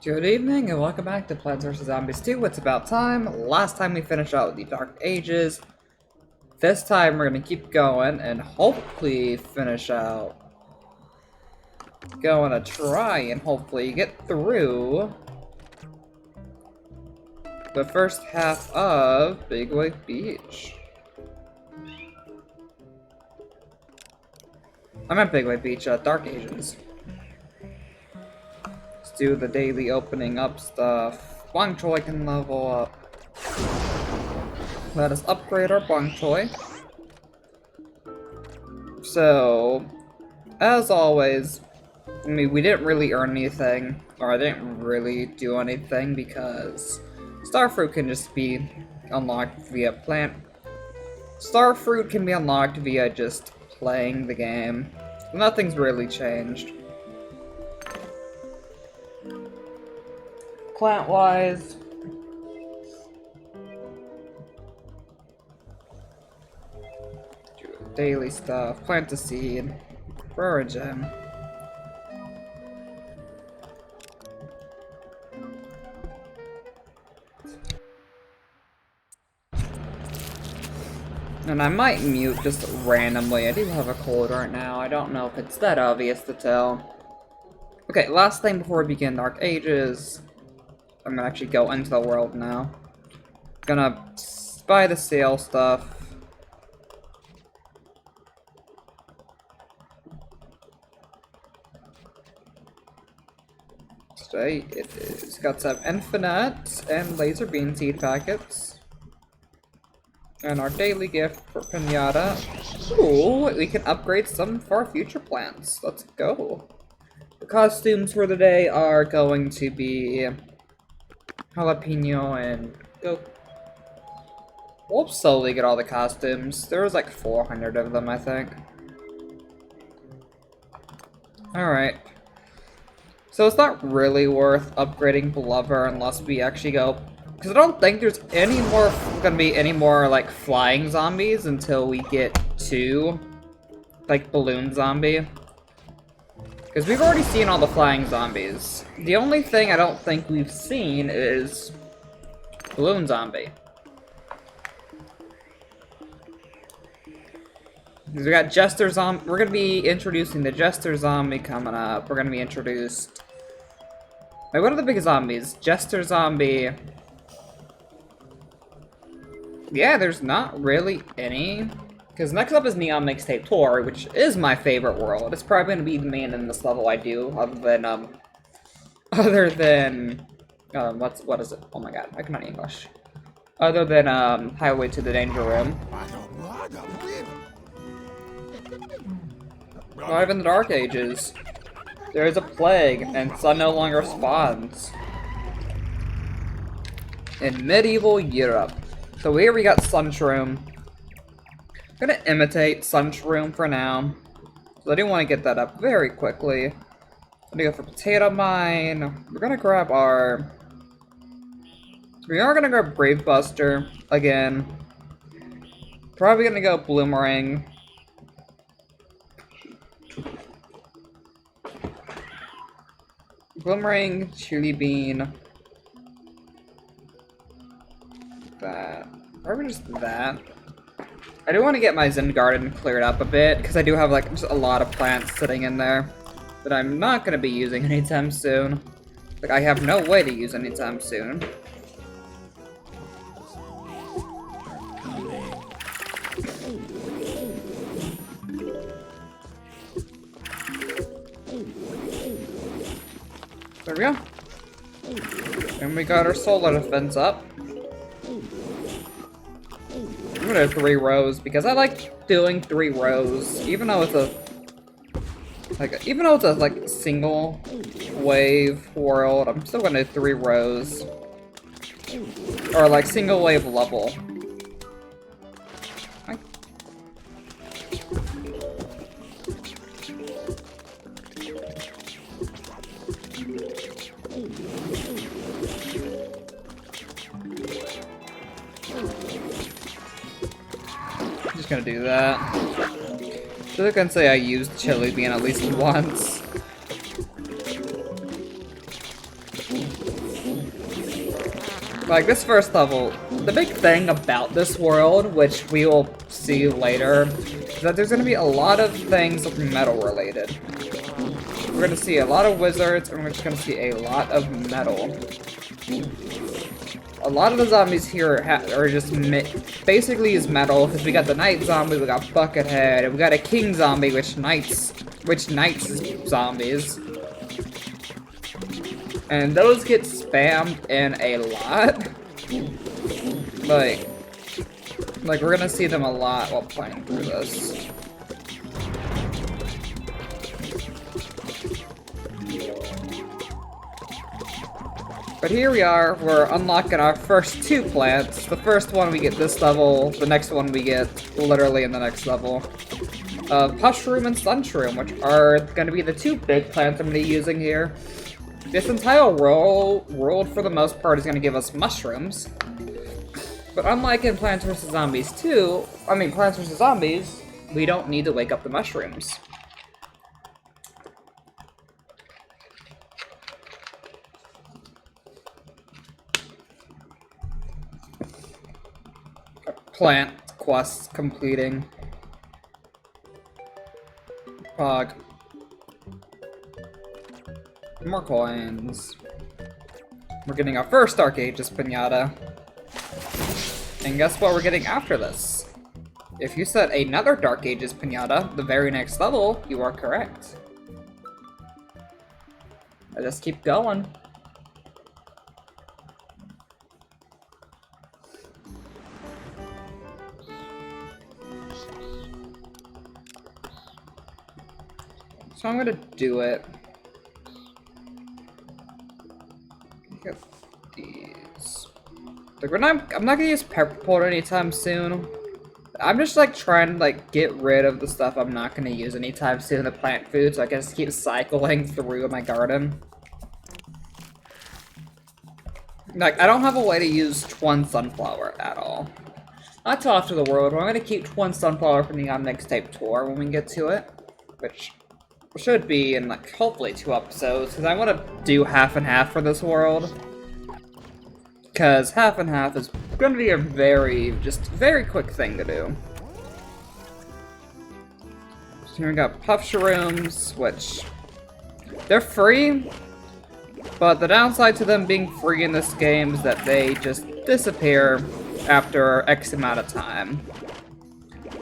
Good evening and welcome back to Plants vs. Zombies 2. It's about time. Last time we finished out with the Dark Ages. This time we're gonna keep going and hopefully finish out. Gonna try and hopefully get through the first half of Big Wave Beach. I'm at Big Wave Beach, Dark Ages. Let's do the daily opening up stuff. Bong Choi can level up. Let us upgrade our Bong Choi. So, as always, I mean, we didn't really earn anything, or I didn't really do anything because Starfruit can just be unlocked via plant. Starfruit can be unlocked via just playing the game. Nothing's really changed. Plant-wise, daily stuff, plant a seed, grow a gem. And I might mute just randomly. I do have a cold right now. I don't know if it's that obvious to tell. Okay, last thing before we begin Dark Ages. I'm gonna actually go into the world now. Gonna buy the sale stuff. Today it is. Got some infinite and laser bean seed packets. And our daily gift for Pinata. Ooh, we can upgrade some of our future plants. Let's go. The costumes for the day are going to be jalapeno and go. We'll slowly get all the costumes. There was like 400 of them, I think. Alright. So it's not really worth upgrading Blubber unless we actually go. Because I don't think there's gonna be any more like flying zombies until we get to like balloon zombie. Because we've already seen all the flying zombies. The only thing I don't think we've seen is balloon zombie. Because we got Jester zombie. We're gonna be introducing the Jester zombie coming up. We're gonna be introduced. Wait, what are the biggest zombies? Jester zombie. Yeah, there's not really any. Because next up is Neon Mixtape Tour, which is my favorite world. It's probably going to be the main in this level I do, other than, what is it? Oh my god, I cannot English. Other than, Highway to the Danger Room. Live in the Dark Ages. There is a plague, and sun no longer spawns. In medieval Europe. So here we got Sunshroom. I'm gonna imitate Sunshroom for now. So I do want to get that up very quickly. I'm gonna go for Potato Mine. We're gonna grab our... We are gonna grab Brave Buster again. Probably gonna go Bloomerang. Bloomerang, Chili Bean. That. Probably just that. I do want to get my Zen Garden cleared up a bit, because I do have like just a lot of plants sitting in there that I'm not going to be using anytime soon. Like, I have no way to use anytime soon. There we go. And we got our solar defense up. I'm gonna do 3 rows because I like doing 3 rows, even though it's a like single wave world. I'm still gonna do 3 rows, or like single wave level. Gonna do that. So I can say I used Chili Bean at least once. Like, this first level, the big thing about this world, which we will see later, is that there's going to be a lot of things metal related. We're going to see a lot of wizards, and we're just going to see a lot of metal. A lot of the zombies here are just basically use metal, because we got the knight zombie, we got Buckethead, and we got a king zombie, which knights zombies. And those get spammed in a lot. Like we're gonna see them a lot while playing through this. But here we are, we're unlocking our first 2 plants. The first one we get this level, the next one we get literally in the next level. Pushroom and Sunshroom, which are gonna be the 2 big plants I'm gonna be using here. This entire world, for the most part, is going to give us mushrooms. But unlike in Plants vs. Zombies 2, Plants vs. Zombies, we don't need to wake up the mushrooms. Plant quests completing. Pog. More coins. We're getting our first Dark Ages pinata. And guess what we're getting after this? If you said another Dark Ages pinata, the very next level, you are correct. I just keep going. So I'm gonna do it. Get these. Like I'm not gonna use pepper port anytime soon. I'm just like trying to like get rid of the stuff I'm not gonna use anytime soon, the plant food, so I can just keep cycling through my garden. Like, I don't have a way to use Twin Sunflower at all. Not till after the world, but I'm gonna keep Twin Sunflower for the mixtape tour when we get to it. Which should be in, like, hopefully 2 episodes, because I want to do half and half for this world. Because half and half is going to be a very quick thing to do. So here we got Puffshrooms, which, they're free, but the downside to them being free in this game is that they just disappear after X amount of time.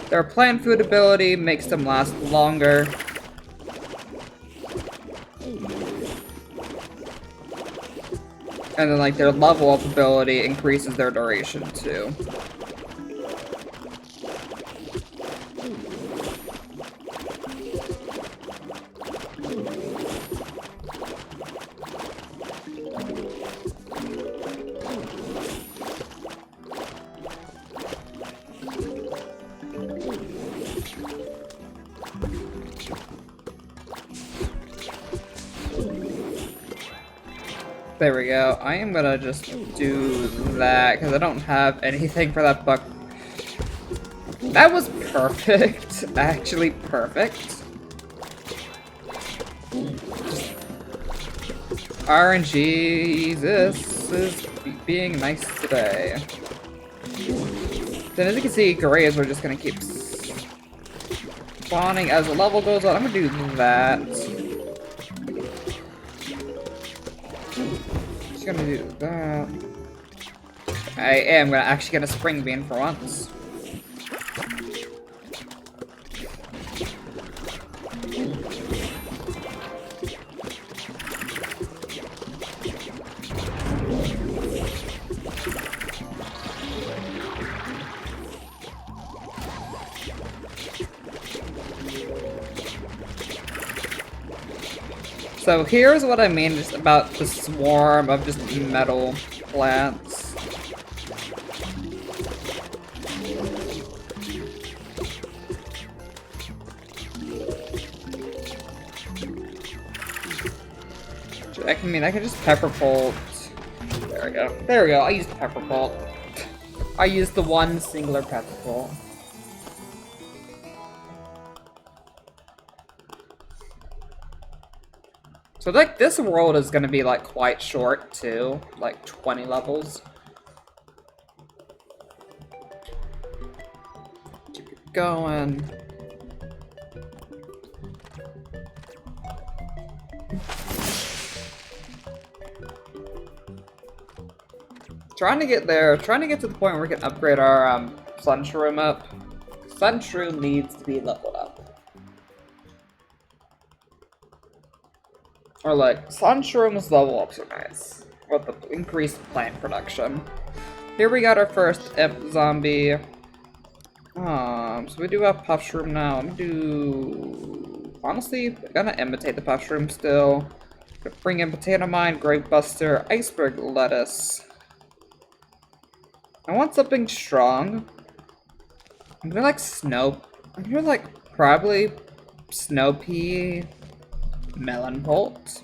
Their plant food ability makes them last longer. And then, like, their level up ability increases their duration, too. There we go. I am gonna just do that, because I don't have anything for that buck. That was perfect. Actually perfect. RNG, this is being nice today. Then as you can see, grays are just gonna keep spawning as the level goes on. I'm gonna do that. Gonna do that. I am actually gonna spring bean for once. So here's what I mean just about the swarm of just metal plants. I can just pepper pult. There we go. There we go. I used pepper pult. I used the one singular pepper pult. So like this world is gonna be like quite short too, like 20 levels. Keep it going. Trying to get there, trying to get to the point where we can upgrade our Sun Shroom up. Sun Shroom needs to be leveled up. Or like, Sun Shroom's level ups are nice. With the increased plant production. Here we got our first imp zombie. So we do have Puff Shroom now. I'm gonna do... Honestly, I'm gonna imitate the Puff Shroom still. Gonna bring in Potato Mine, Grape Buster, Iceberg Lettuce. I want something strong. I'm gonna like I'm gonna like probably Snow Pea, Melon Bolt.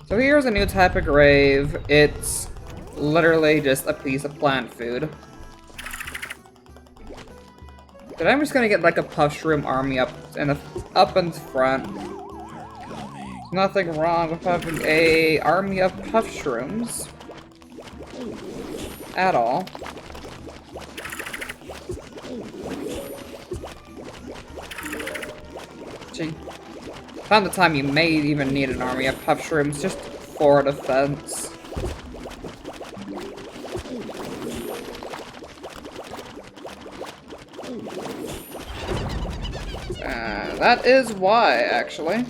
So here's a new type of grave. It's literally just a piece of plant food. But I'm just gonna get like a Puff Shroom army up in front. There's nothing wrong with having a army of Puff Shrooms. At all. Gee. Found the time you may even need an army of Puff Shrooms just for defense. That is why, actually.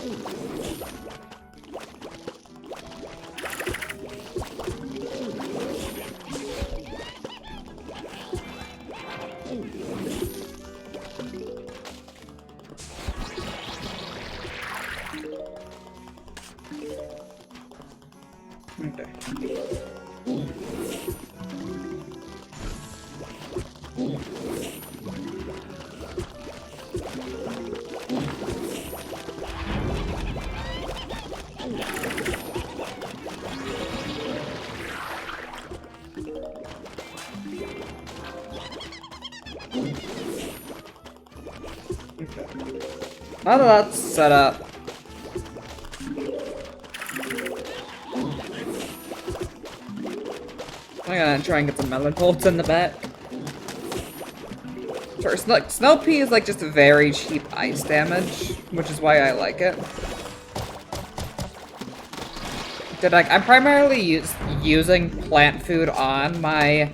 Now that that's set up, I'm gonna try and get some melon bolts in the back. Sure, Snow Pea is like just a very cheap ice damage, which is why I like it. I'm primarily using plant food on my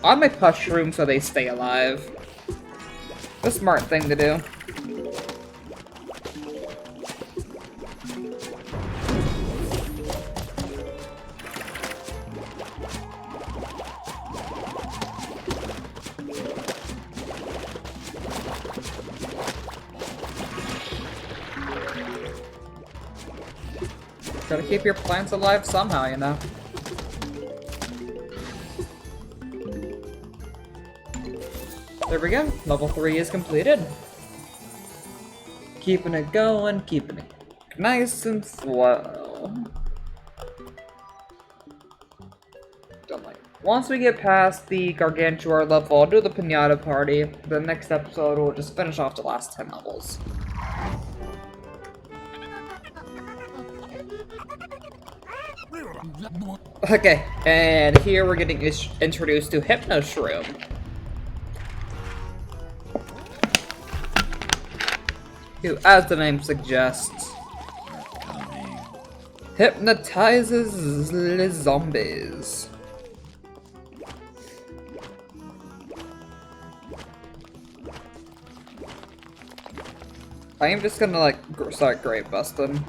Puff Shroom so they stay alive. The smart thing to do. Gotta keep your plants alive somehow, you know. There we go. Level 3 is completed. Keeping it going, keeping it nice and slow. Once we get past the Gargantuar level, I'll do the Pinata Party. The next episode, we'll just finish off the last 10 levels. Okay, and here we're getting introduced to Hypno Shroom. Who, as the name suggests, hypnotizes the zombies. I am just gonna like start grave busting.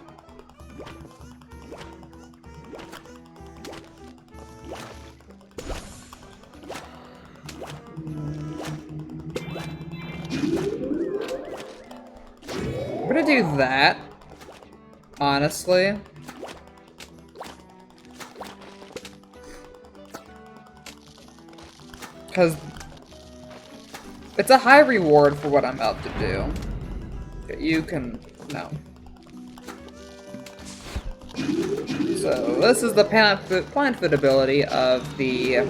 I'm gonna do that, honestly. Because it's a high reward for what I'm about to do. You can... no. So this is the plant food ability of this.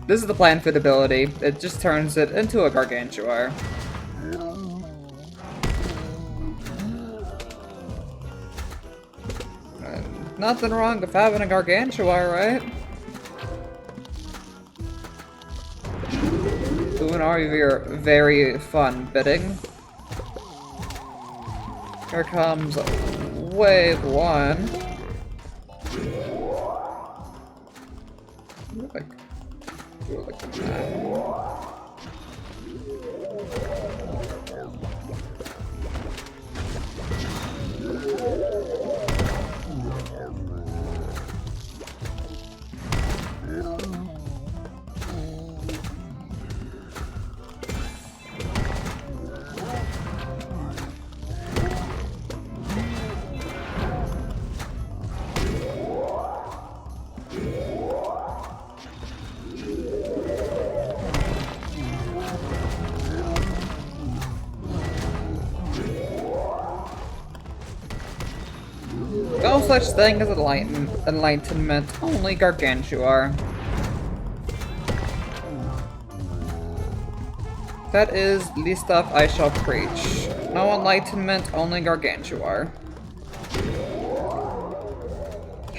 This is the plant food ability. It just turns it into a gargantuar. Nothing wrong with having a gargantuar, right? Who are your very fun bidding? Here comes wave 1. Like that. No such thing as enlightenment, only gargantuar. That is the stuff I shall preach. No enlightenment, only gargantuar.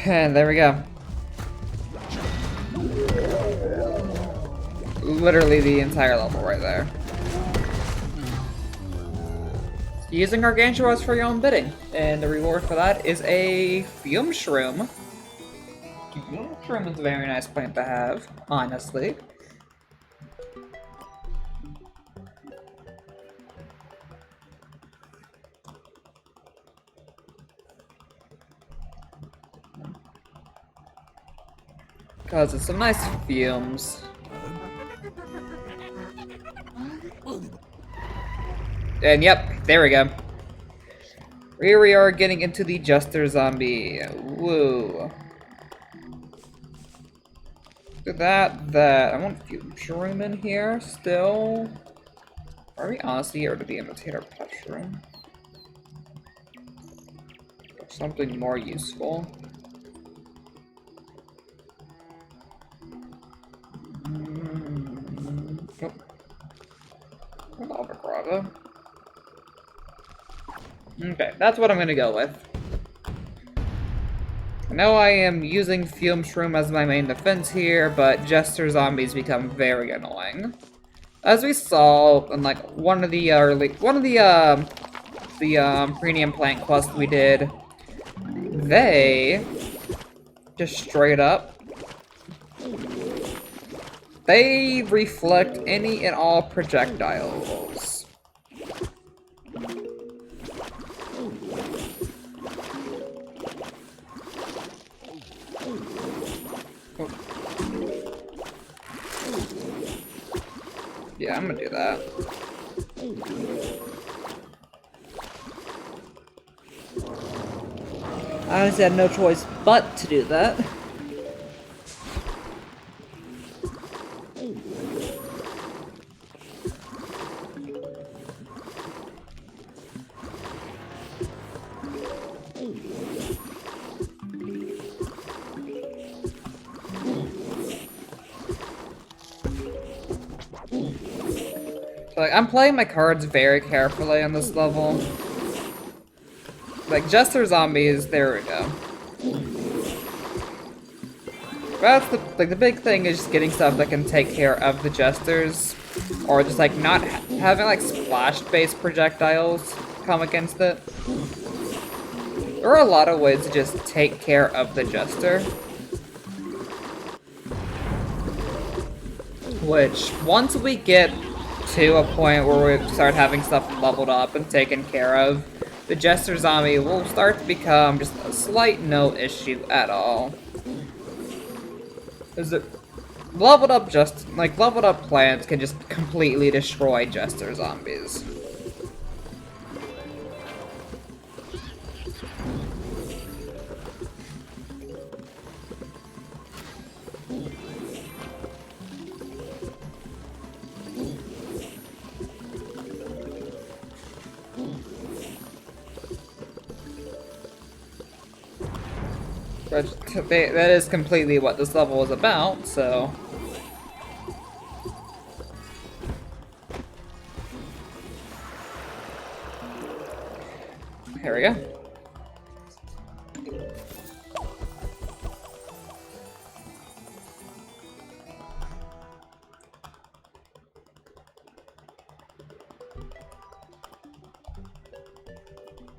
And there we go. Literally the entire level right there. Using gargantuars for your own bidding, and the reward for that is a fume shroom. Fume shroom is a very nice plant to have, honestly. Causes some nice fumes. And yep, there we go. Here we are getting into the Jester Zombie. Woo. Look at that. I want Fume Shroom in here still. Are we honestly here to the Imitator Pet Shroom? Something more useful. Oh. Lava Grava. Okay, that's what I'm gonna go with. I know I am using Fume Shroom as my main defense here, but Jester Zombies become very annoying. As we saw in like one of the premium plant quests we did, they just straight up they reflect any and all projectiles. Yeah, I'm gonna do that. I honestly had no choice but to do that. Like, I'm playing my cards very carefully on this level. Like, Jester Zombies, there we go. That's the big thing is just getting stuff that can take care of the Jesters. Or just, like, not having, like, splash-based projectiles come against it. There are a lot of ways to just take care of the Jester. Which, once we get to a point where we start having stuff leveled up and taken care of, the Jester Zombie will start to become just a slight no issue at all. Is it leveled up leveled up plants can just completely destroy Jester Zombies. Which, that is completely what this level is about, so... Here we go.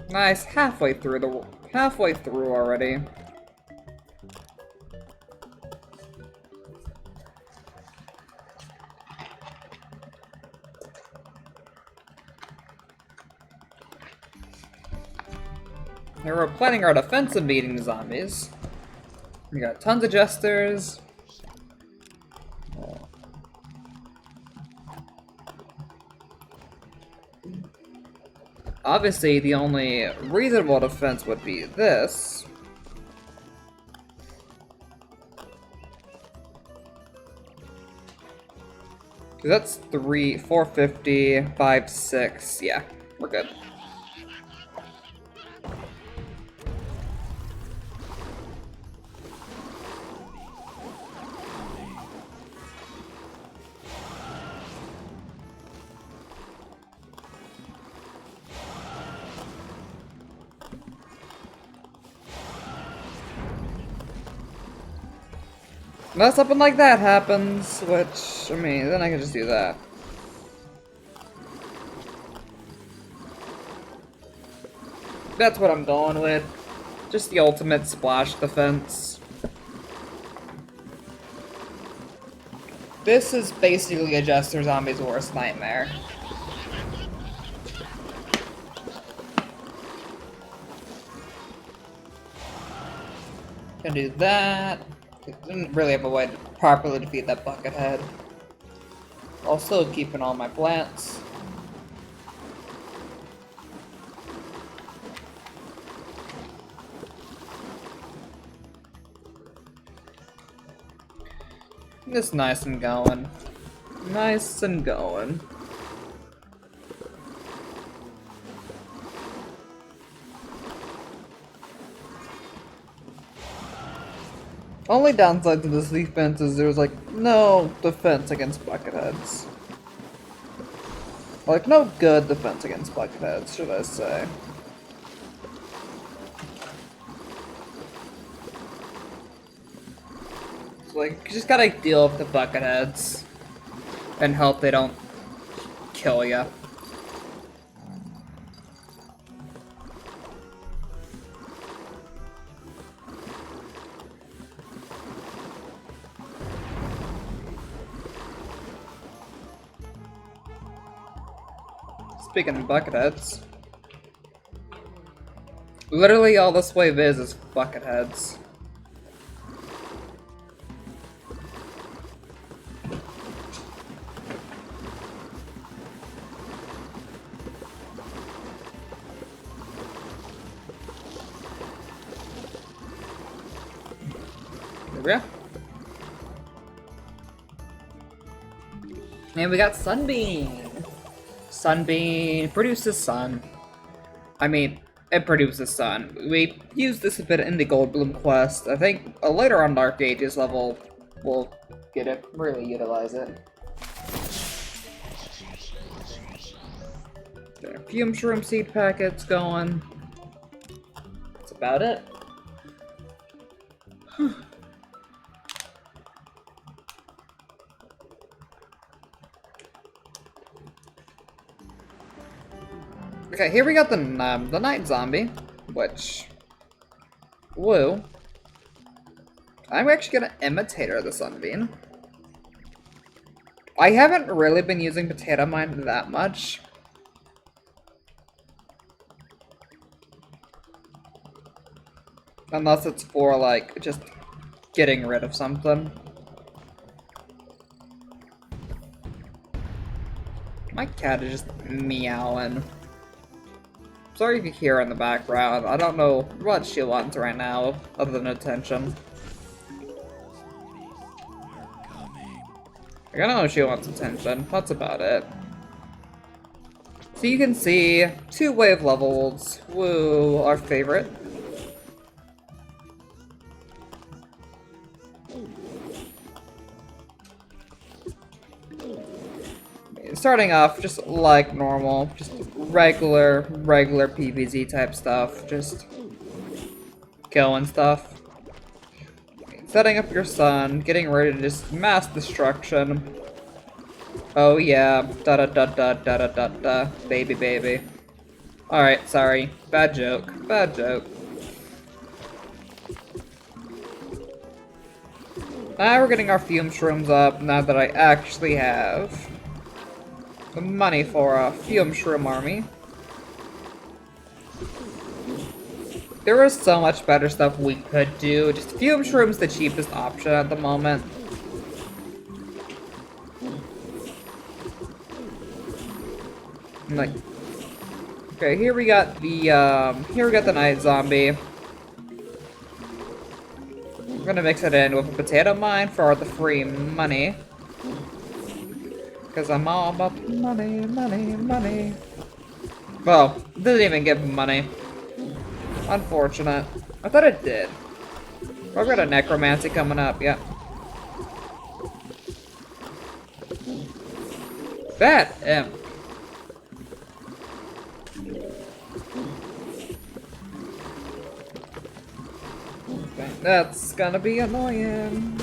Nice, halfway through already. Here we're planning our defensive meeting zombies. We got tons of jesters. Obviously, the only reasonable defense would be this. That's 450, 5, 6. Yeah, we're good. Unless something like that happens, which, I mean, then I can just do that. That's what I'm going with. Just the ultimate splash defense. This is basically a Jester Zombie's worst nightmare. Can do that. Didn't really have a way to properly defeat that bucket head. Also keeping all my plants. Just nice and going. Nice and going. Only downside to this defense is there's like no defense against bucketheads. Like no good defense against bucketheads, should I say. So like you just gotta deal with the bucketheads and hope they don't kill ya. Speaking of bucketheads, literally all this wave is bucketheads. There we go. And we got Sunbeam. Sunbeam produces sun. I mean, it produces sun. We used this a bit in the Goldblum quest. I think later on Dark Ages level, we'll get it, really utilize it. Got a few mushroom seed packets going. That's about it. Okay, here we got the night zombie, which, woo. I'm actually gonna imitate her, the Sunbeam. I haven't really been using Potato Mine that much. Unless it's for, like, just getting rid of something. My cat is just meowing. Sorry if you hear her in the background. I don't know what she wants right now, other than attention. I don't know if she wants attention. That's about it. So you can see 2 wave levels. Woo, our favorite. Starting off just like normal, just regular PvZ type stuff, just killing stuff. Setting up your sun, getting ready to just mass destruction. Oh yeah, da da da da da da da da, baby baby. Alright, sorry, bad joke, bad joke. Now we're getting our fume shrooms up now that I actually have the money for a fume shroom army. There is so much better stuff we could do. Just fume shroom's the cheapest option at the moment. Like, okay, here we got the night zombie. I'm gonna mix it in with a potato mine for the free money. Because I'm all about money, money, money. Well, it doesn't even give money. Unfortunate. I thought it did. I've got a necromancy coming up, yeah. That imp. Okay, that's gonna be annoying.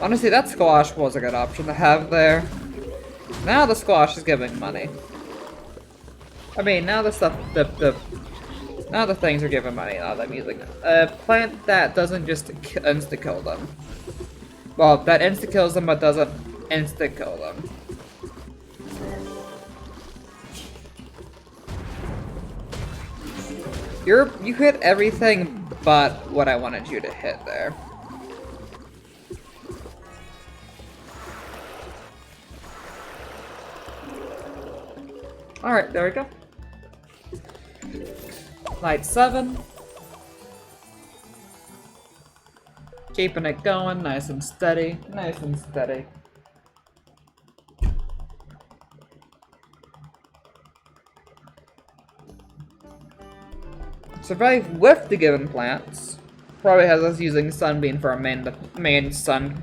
Honestly, that squash was a good option to have there. Now the squash is giving money. I mean, now the stuff, now the things are giving money, now that music. A plant that doesn't just insta-kill them. Well, that insta-kills them, but doesn't insta-kill them. You hit everything but what I wanted you to hit there. Alright, there we go. Night 7. Keeping it going, nice and steady, nice and steady. Survive with the given plants. Probably has us using Sunbeam for our main sun.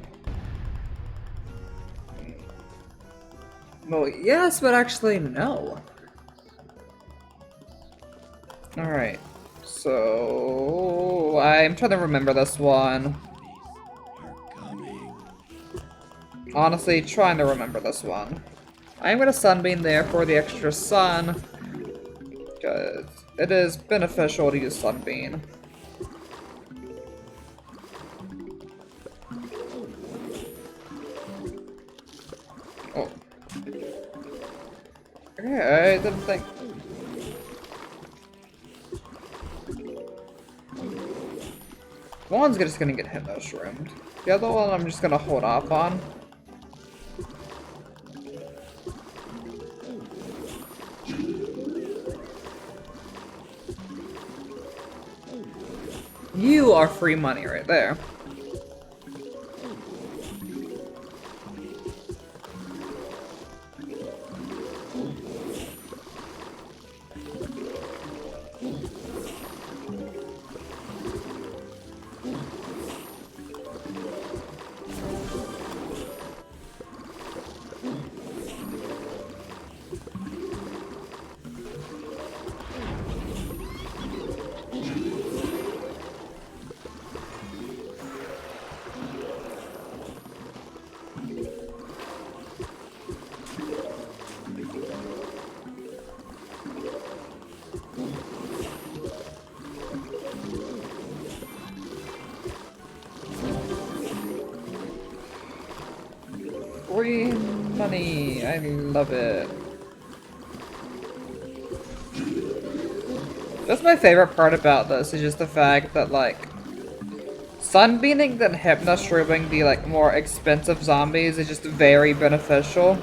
Well, yes, but actually no. Alright, so I'm trying to remember this one. Honestly, trying to remember this one. I'm gonna Sunbeam there for the extra sun, because it is beneficial to use Sunbeam. Oh. Okay, I didn't think. One's just gonna get hypno-shroomed. The other one I'm just gonna hold off on. You are free money right there. Free money, I love it. That's my favorite part about this, is just the fact that, like, sunbeaming than hypno-shrooming the, like, more expensive zombies is just very beneficial.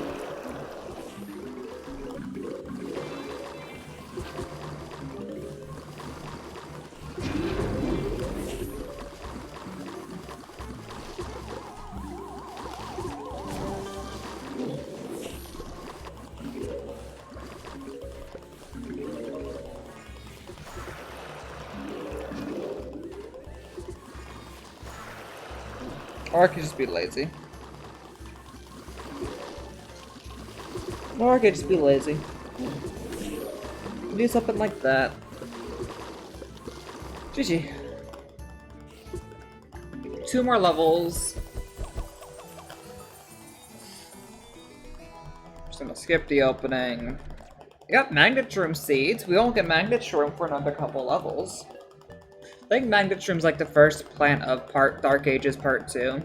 Or I could just be lazy. Or I could just be lazy. Do something like that. GG. 2 more levels. Just gonna skip the opening. We got magnet shroom seeds. We won't get magnet shroom for another couple levels. I think magnet shroom's like the first plant of Dark Ages Part 2.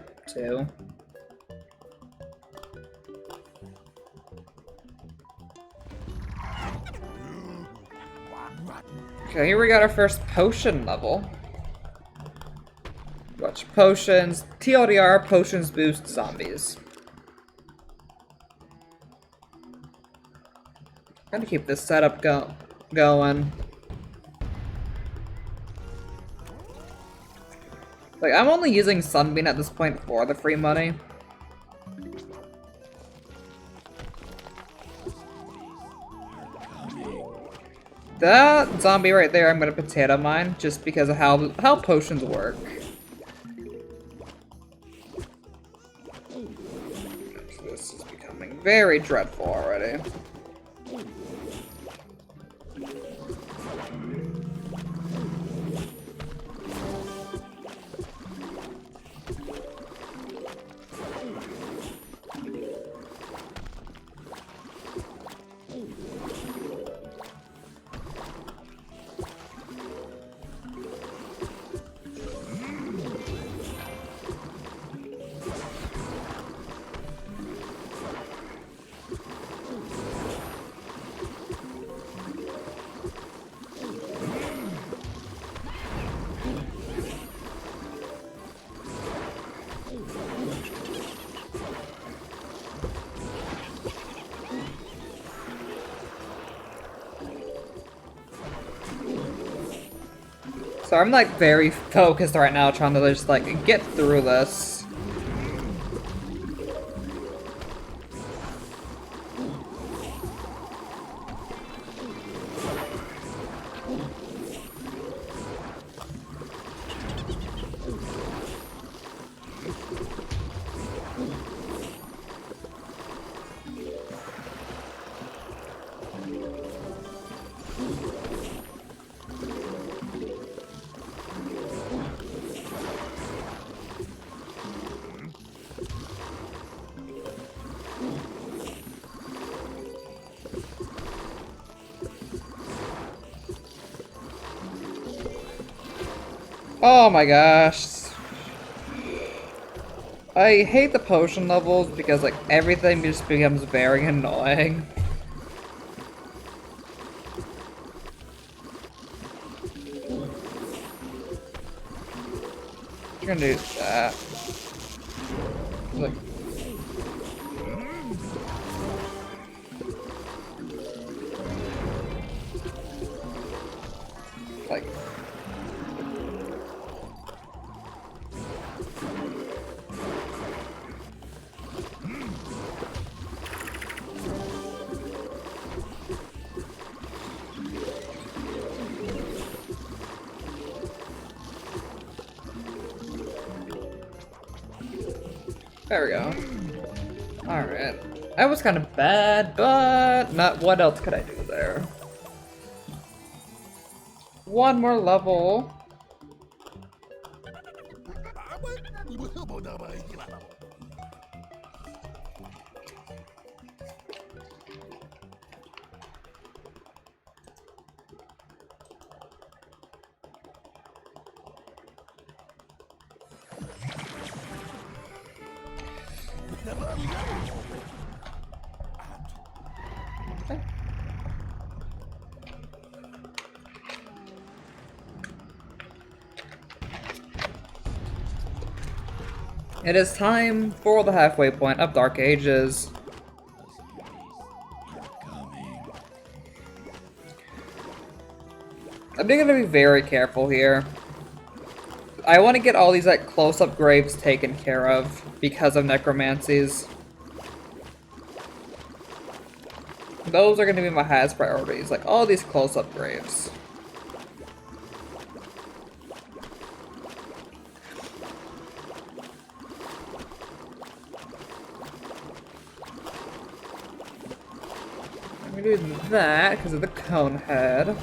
Okay, here we got our first potion level. Watch potions. TLDR, potions boost zombies. Gotta keep this setup going. Like, I'm only using Sunbeam at this point for the free money. That zombie right there, I'm gonna potato mine just because of how potions work. So this is becoming very dreadful already. So I'm like very focused right now trying to just like get through this. Oh my gosh. I hate the potion levels because like everything just becomes very annoying. You're gonna do that. Like, like there we go. Alright. That was kind of bad, but not. What else could I do there? One more level. It is time for the halfway point of Dark Ages. I'm gonna be very careful here. I want to get all these like close-up graves taken care of because of necromancies. Those are gonna be my highest priorities, like all these close-up graves. We do that because of the cone head.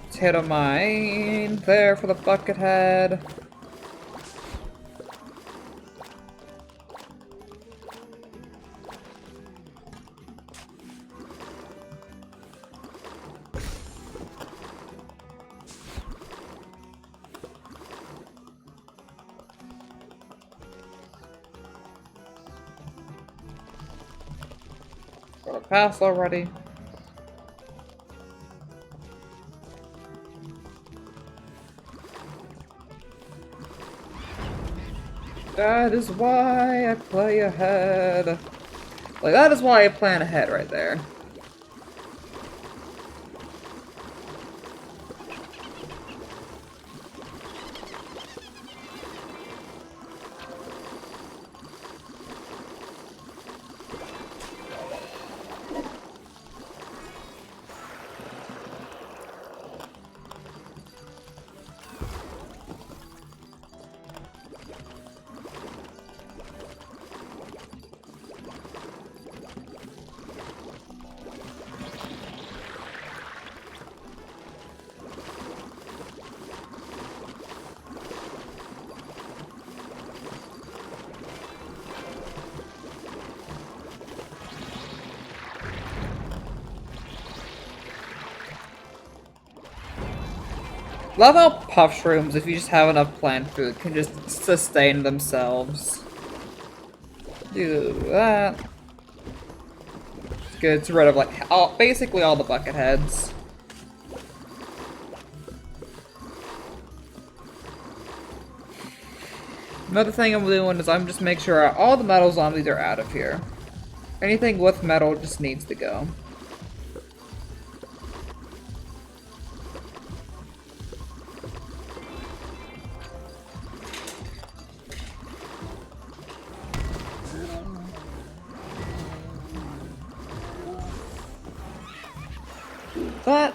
Potato mine there for the bucket head. Got a pass already. That is why I play ahead. Like, that is why I plan ahead right there. Love how puff shrooms, if you just have enough plant food, can just sustain themselves. Do that. It's good to rid of like basically all the bucket heads. Another thing I'm doing is I'm just making sure all the metal zombies are out of here. Anything with metal just needs to go. That.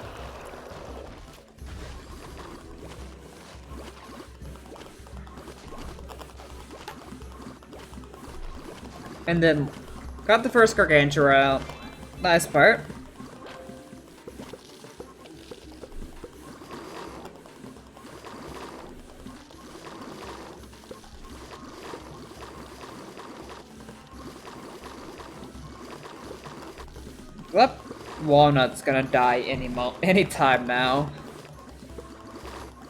And then got the first gargantua out. Nice part. That walnut's gonna die any time now.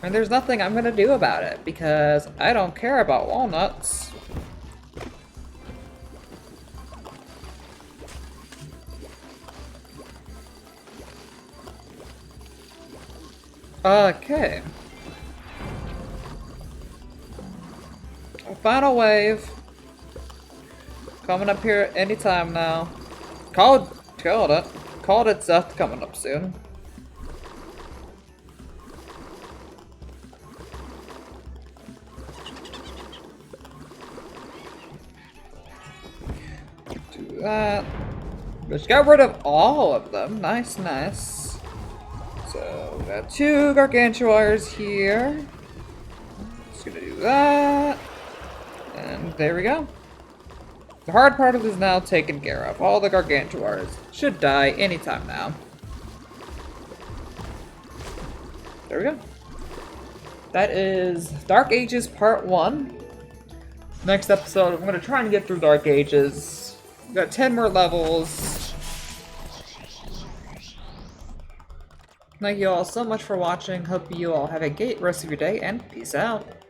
And there's nothing I'm gonna do about it because I don't care about walnuts. Okay. A final wave. Coming up here anytime now. Called it. Called its death coming up soon. Do that. Just got rid of all of them. Nice, nice. So, we got 2 gargantuars here. Just gonna do that. And there we go. The hard part of this is now taken care of. All the gargantuars should die anytime now. There we go. That is Dark Ages Part 1. Next episode, I'm going to try and get through Dark Ages. We've got 10 more levels. Thank you all so much for watching. Hope you all have a great rest of your day, and peace out.